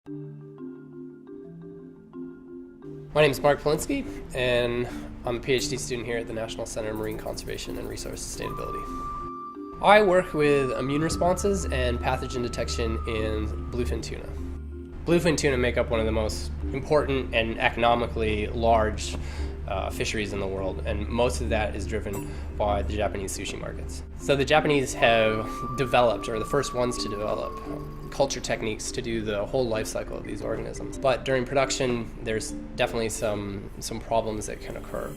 My name is Mark Polinski, and I'm a PhD student here at the National Center of Marine Conservation and Resource Sustainability. I work with immune responses and pathogen detection in bluefin tuna. Bluefin tuna make up one of the most important and economically large fisheries in the world, and most of that is driven by the Japanese sushi markets. So the Japanese have developed, or the first ones to develop, culture techniques to do the whole life cycle of these organisms. But during production, there's definitely some problems that can occur.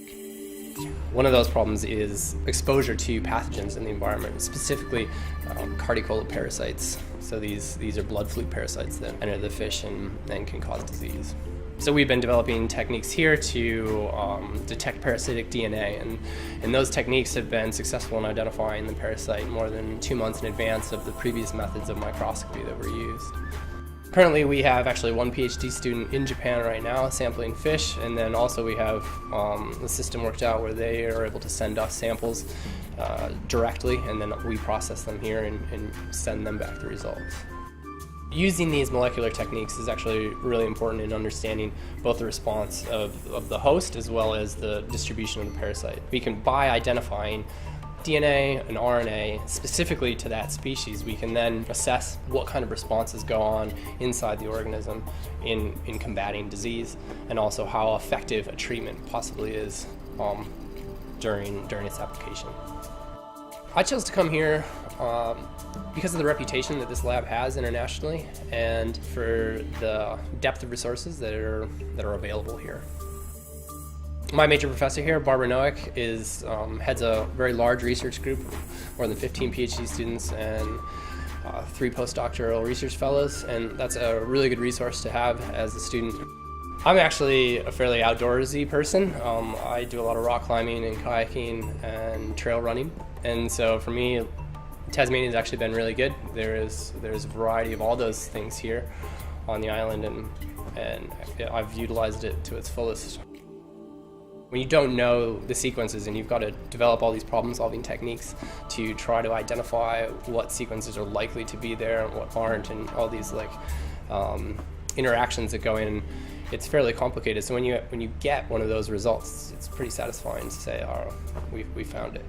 One of those problems is exposure to pathogens in the environment, specifically cardiac parasites. So these are blood flute parasites that enter the fish and can cause disease. So we've been developing techniques here to detect parasitic DNA, and those techniques have been successful in identifying the parasite more than 2 months in advance of the previous methods of microscopy that were used. Currently we have actually one PhD student in Japan right now sampling fish, and then also we have the system worked out where they are able to send us samples directly, and then we process them here and send them back the results. Using these molecular techniques is actually really important in understanding both the response of the host as well as the distribution of the parasite. We can, by identifying DNA and RNA specifically to that species, we can then assess what kind of responses go on inside the organism in combating disease, and also how effective a treatment possibly is during its application. I chose to come here because of the reputation that this lab has internationally, and for the depth of resources that are available here. My major professor here, Barbara Noack, heads a very large research group, more than 15 PhD students and 3 postdoctoral research fellows, and that's a really good resource to have as a student. I'm actually a fairly outdoorsy person. I do a lot of rock climbing and kayaking and trail running, and so for me, Tasmania has actually been really good. There's a variety of all those things here on the island, and I've utilized it to its fullest. When you don't know the sequences and you've got to develop all these problem-solving techniques to try to identify what sequences are likely to be there and what aren't, and all these interactions that go in, it's fairly complicated. So when you get one of those results, it's pretty satisfying to say, "Oh, we found it."